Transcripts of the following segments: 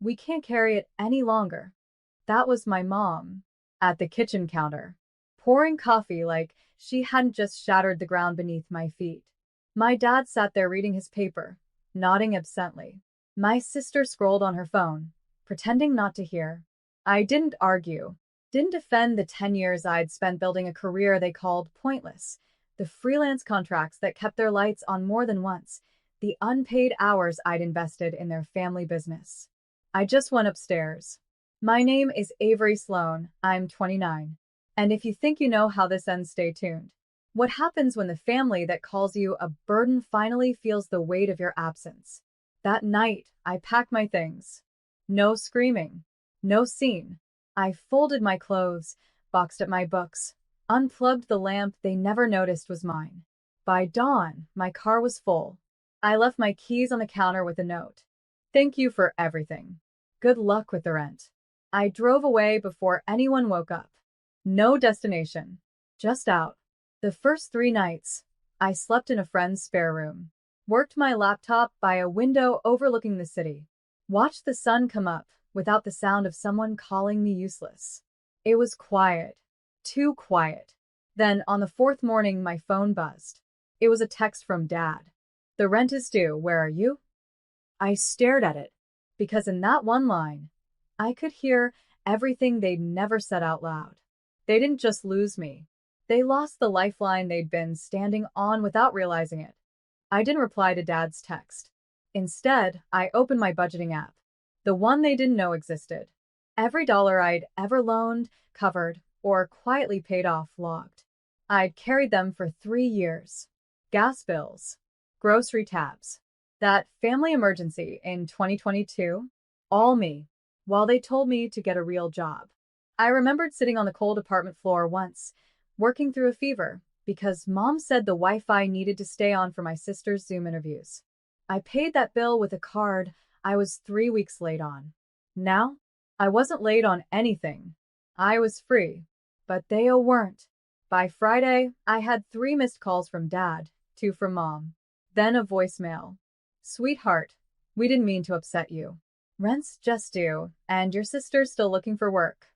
We can't carry it any longer. That was my mom at the kitchen counter, pouring coffee like she hadn't just shattered the ground beneath my feet. My dad sat there reading his paper, nodding absently. My sister scrolled on her phone, pretending not to hear. I didn't argue, didn't defend the 10 years I'd spent building a career they called pointless, the freelance contracts that kept their lights on more than once, the unpaid hours I'd invested in their family business. I just went upstairs. My name is Avery Sloan. I'm 29. And if you think you know how this ends, stay tuned. What happens when the family that calls you a burden finally feels the weight of your absence? That night, I packed my things. No screaming. No scene. I folded my clothes, boxed up my books, unplugged the lamp they never noticed was mine. By dawn, my car was full. I left my keys on the counter with a note. Thank you for everything. Good luck with the rent. I drove away before anyone woke up. No destination. Just out. The first 3 nights, I slept in a friend's spare room. Worked my laptop by a window overlooking the city. Watched the sun come up without the sound of someone calling me useless. It was quiet. Too quiet. Then, on the fourth morning, my phone buzzed. It was a text from Dad. The rent is due. Where are you? I stared at it, because in that one line, I could hear everything they'd never said out loud. They didn't just lose me. They lost the lifeline they'd been standing on without realizing it. I didn't reply to Dad's text. Instead, I opened my budgeting app, the one they didn't know existed. Every dollar I'd ever loaned, covered, or quietly paid off logged. I'd carried them for 3 years. Gas bills, grocery tabs, that family emergency in 2022, all me, while they told me to get a real job. I remembered sitting on the cold apartment floor once, working through a fever, because Mom said the Wi-Fi needed to stay on for my sister's Zoom interviews. I paid that bill with a card I was 3 weeks late on. Now, I wasn't late on anything. I was free, but they weren't. By Friday, I had 3 missed calls from Dad, 2 from Mom, then a voicemail. Sweetheart, we didn't mean to upset you. Rent's just due, and your sister's still looking for work.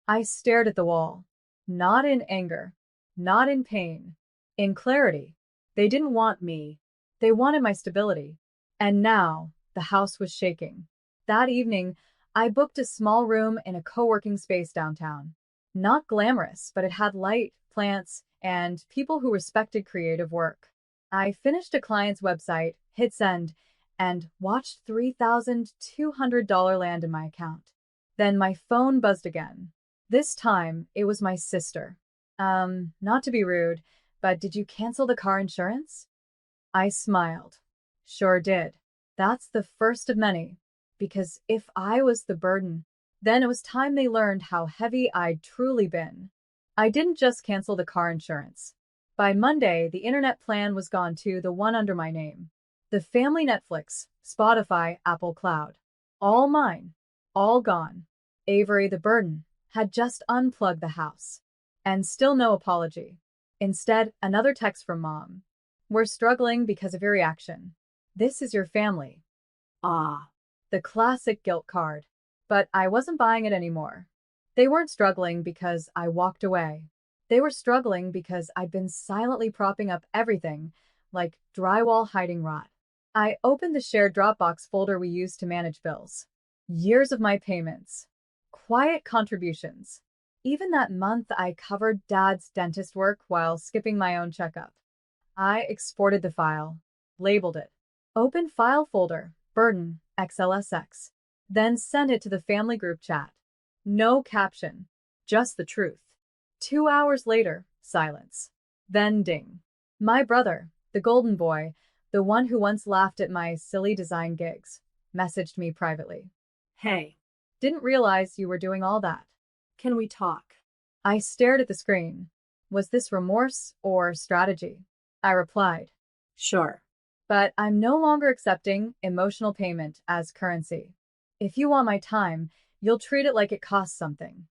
I stared at the wall. Not in anger. Not in pain. In clarity. They didn't want me. They wanted my stability. And now, the house was shaking. That evening, I booked a small room in a co-working space downtown. Not glamorous, but it had light, plants, and people who respected creative work. I finished a client's website, hit send, and watched $3,200 land in my account. Then my phone buzzed again. This time, it was my sister. Not to be rude, but did you cancel the car insurance? I smiled. Sure did. That's the first of many. Because if I was the burden, then it was time they learned how heavy I'd truly been. I didn't just cancel the car insurance. By Monday, the internet plan was gone too, the one under my name. The family Netflix, Spotify, Apple Cloud. All mine. All gone. Avery, the burden, had just unplugged the house. And still no apology. Instead, another text from Mom. We're struggling because of your reaction. This is your family. Ah. The classic guilt card. But I wasn't buying it anymore. They weren't struggling because I walked away. They were struggling because I'd been silently propping up everything, like drywall hiding rot. I opened the shared Dropbox folder we used to manage bills. Years of my payments. Quiet contributions. Even that month I covered Dad's dentist work while skipping my own checkup. I exported the file. Labeled it. Open file folder, burden, XLSX. Then sent it to the family group chat. No caption. Just the truth. 2 hours later, silence. Then ding. My brother, the golden boy, the one who once laughed at my silly design gigs, messaged me privately. Hey. Didn't realize you were doing all that. Can we talk? I stared at the screen. Was this remorse or strategy? I replied. Sure. But I'm no longer accepting emotional payment as currency. If you want my time, you'll treat it like it costs something.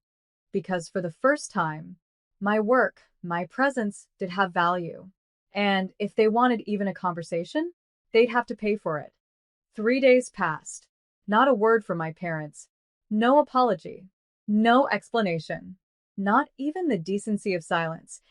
Because for the first time, my work, my presence did have value. And if they wanted even a conversation, they'd have to pay for it. 3 days passed. Not a word from my parents. No apology. No explanation. Not even the decency of silence.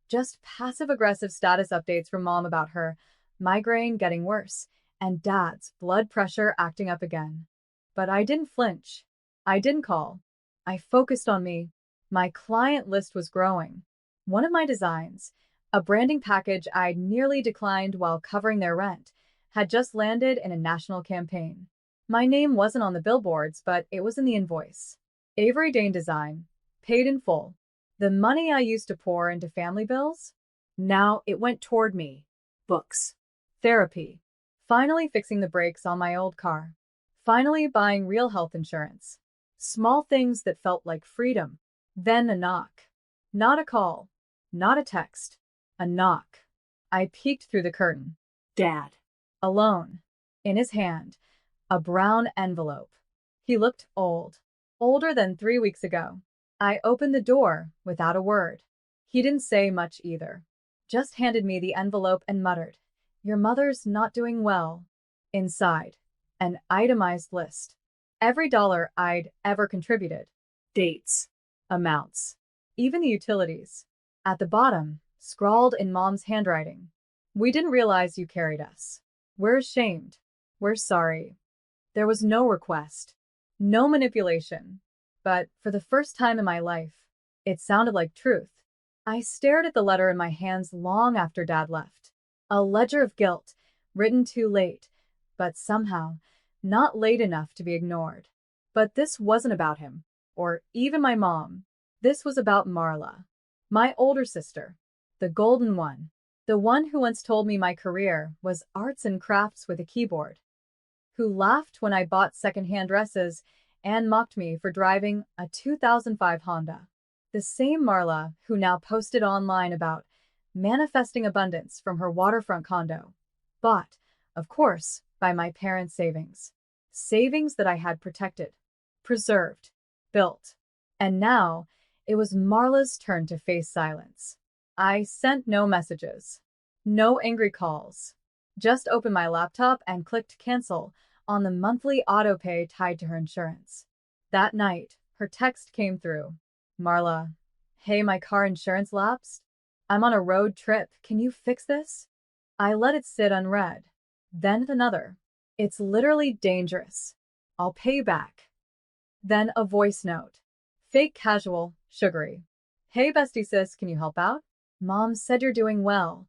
Just passive-aggressive status updates from mom about her migraine getting worse and dad's blood pressure acting up again. But I didn't flinch. I didn't call. I focused on me. My client list was growing. One of my designs, a branding package I'd nearly declined while covering their rent, had just landed in a national campaign. My name wasn't on the billboards, but it was in the invoice. Avery Dane Design, paid in full. The money I used to pour into family bills? Now it went toward me. Books. Therapy. Finally fixing the brakes on my old car. Finally buying real health insurance. Small things that felt like freedom. Then a knock. Not a call. Not a text. A knock. I peeked through the curtain. Dad. Alone. In his hand, a brown envelope. He looked old. Older than 3 weeks ago. I opened the door without a word. He didn't say much either. Just handed me the envelope and muttered, "Your mother's not doing well." Inside, an itemized list. Every dollar I'd ever contributed. Dates. Amounts. Even the utilities. At the bottom, scrawled in mom's handwriting. "We didn't realize you carried us. We're ashamed. We're sorry." There was no request. No manipulation. But for the first time in my life, it sounded like truth. I stared at the letter in my hands long after Dad left. A ledger of guilt, written too late, but somehow not late enough to be ignored. But this wasn't about him, or even my mom. This was about Marla, my older sister, the golden one, the one who once told me my career was arts and crafts with a keyboard, who laughed when I bought secondhand dresses and mocked me for driving a 2005 Honda. The same Marla who now posted online about manifesting abundance from her waterfront condo, bought, of course, by my parents' savings. Savings that I had protected, preserved, built. And now, it was Marla's turn to face silence. I sent no messages, no angry calls, just opened my laptop and clicked cancel on the monthly auto pay tied to her insurance. That night, her text came through. "Marla, hey, my car insurance lapsed. I'm on a road trip. Can you fix this?" I let it sit unread. Then another. "It's literally dangerous. I'll pay you back." Then a voice note. Fake casual, sugary. "Hey, bestie sis, can you help out? Mom said you're doing well."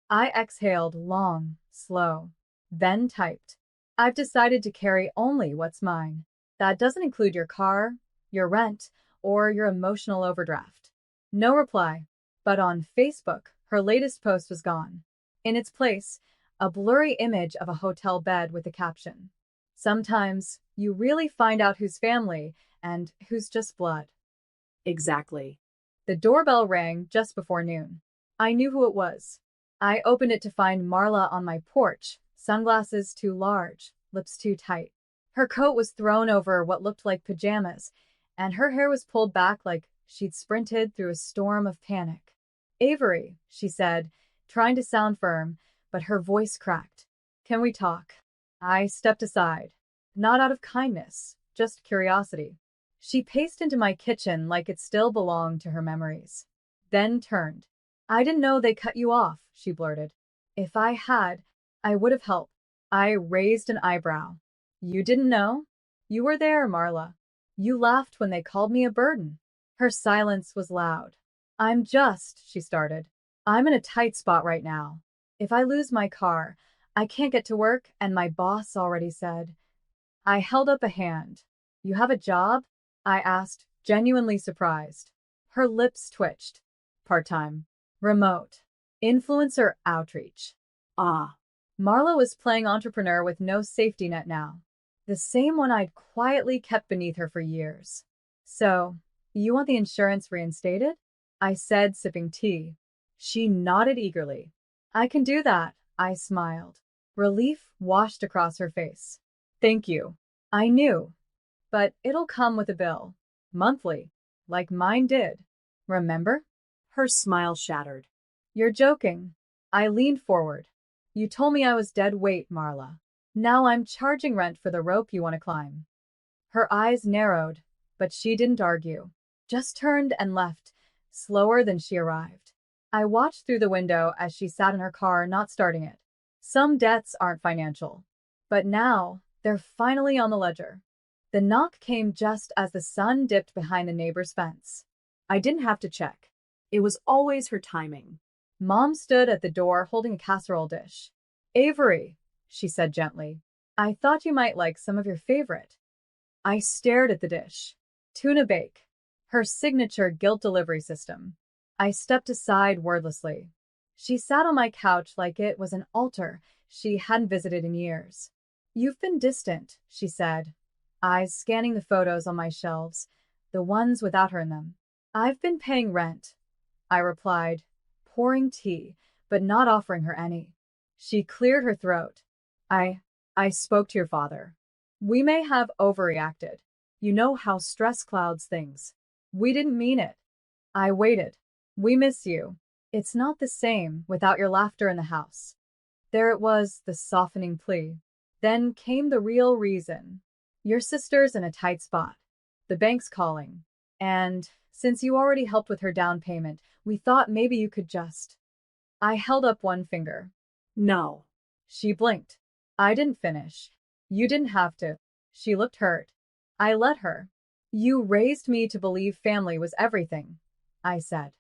I exhaled long, slow, then typed. "I've decided to carry only what's mine. That doesn't include your car, your rent, or your emotional overdraft." No reply. But on Facebook, her latest post was gone. In its place, a blurry image of a hotel bed with the caption, "Sometimes you really find out who's family and who's just blood." Exactly. The doorbell rang just before noon. I knew who it was. I opened it to find Marla on my porch, sunglasses too large, lips too tight. Her coat was thrown over what looked like pajamas, and her hair was pulled back like she'd sprinted through a storm of panic. "Avery," she said, trying to sound firm, but her voice cracked. "Can we talk?" I stepped aside. Not out of kindness, just curiosity. She paced into my kitchen like it still belonged to her memories. Then turned. "I didn't know they cut you off," she blurted. "If I had, I would have helped." I raised an eyebrow. "You didn't know? You were there, Marla. You laughed when they called me a burden." Her silence was loud. She started. "I'm in a tight spot right now. If I lose my car, I can't get to work, and my boss already said." I held up a hand. "You have a job?" I asked, genuinely surprised. Her lips twitched. "Part-time. Remote. Influencer outreach." Ah. Marla was playing entrepreneur with no safety net now. The same one I'd quietly kept beneath her for years. "So, you want the insurance reinstated?" I said, sipping tea. She nodded eagerly. "I can do that," I smiled. Relief washed across her face. "Thank you." I knew. "But it'll come with a bill. Monthly. Like mine did. Remember?" Her smile shattered. "You're joking." I leaned forward. "You told me I was dead weight, Marla. Now I'm charging rent for the rope you want to climb. Her eyes narrowed, but she didn't argue. Just turned and left, slower than she arrived. I watched through the window as she sat in her car, not starting it. Some debts aren't financial. But now, they're finally on the ledger. The knock came just as the sun dipped behind the neighbor's fence. I didn't have to check. It was always her timing. Mom stood at the door holding a casserole dish. Avery, she said gently, I thought you might like some of your favorite. I stared at the dish. Tuna bake. Her signature guilt delivery system. I stepped aside wordlessly. She sat on my couch like it was an altar she hadn't visited in years. You've been distant, she said, eyes scanning the photos on my shelves, the ones without her in them. I've been paying rent, I replied, pouring tea, but not offering her any. She cleared her throat. I spoke to your father. We may have overreacted. You know how stress clouds things. We didn't mean it. I waited. We miss you. It's not the same without your laughter in the house. There it was, the softening plea. Then came the real reason. Your sister's in a tight spot. The bank's calling. And since you already helped with her down payment, we thought maybe you could just. I held up one finger. No. She blinked. I didn't finish. You didn't have to. She looked hurt. I let her. You raised me to believe family was everything, I said.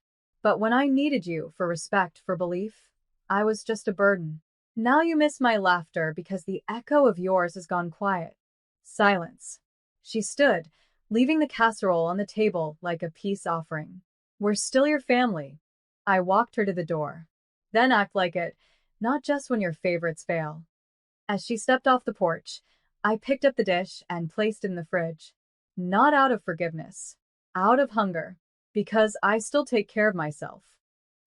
But when I needed you for respect, for belief, I was just a burden. Now you miss my laughter because the echo of yours has gone quiet. Silence. She stood, leaving the casserole on the table like a peace offering. We're still your family. I walked her to the door. Then act like it, not just when your favorites fail. As she stepped off the porch, I picked up the dish and placed it in the fridge. Not out of forgiveness, out of hunger, because I still take care of myself.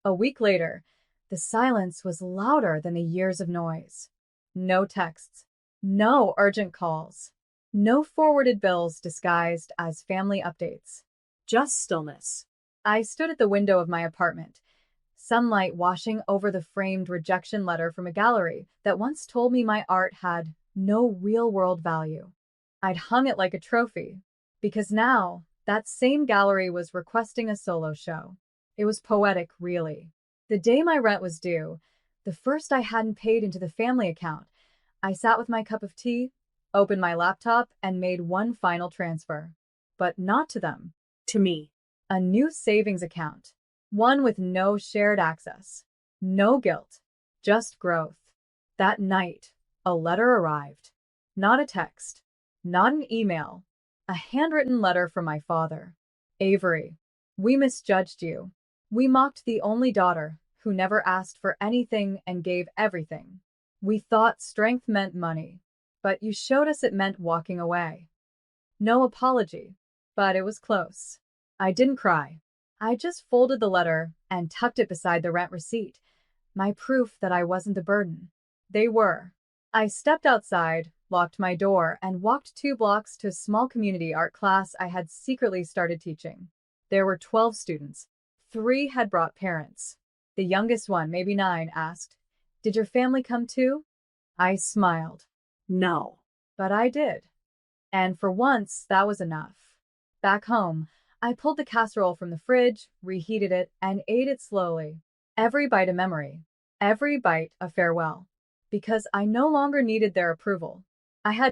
A week later, the silence was louder than the years of noise. No texts, no urgent calls, no forwarded bills disguised as family updates. Just stillness. I stood at the window of my apartment, sunlight washing over the framed rejection letter from a gallery that once told me my art had no real-world value. I'd hung it like a trophy, because now that same gallery was requesting a solo show. It was poetic, really. The day my rent was due, the first I hadn't paid into the family account, I sat with my cup of tea, opened my laptop, and made one final transfer. But not to them. To me. A new savings account. One with no shared access. No guilt. Just growth. That night, a letter arrived. Not a text. Not an email. A handwritten letter from my father. Avery, we misjudged you. We mocked the only daughter who never asked for anything and gave everything. We thought strength meant money, but you showed us it meant walking away. No apology, but it was close. I didn't cry. I just folded the letter and tucked it beside the rent receipt, my proof that I wasn't a burden. They were. I stepped outside, locked my door, and walked 2 blocks to a small community art class I had secretly started teaching. There were 12 students. 3 had brought parents. The youngest one, maybe 9, asked, "Did your family come too?" I smiled. No. But I did. And for once, that was enough. Back home, I pulled the casserole from the fridge, reheated it, and ate it slowly. Every bite a memory. Every bite a farewell. Because I no longer needed their approval. I had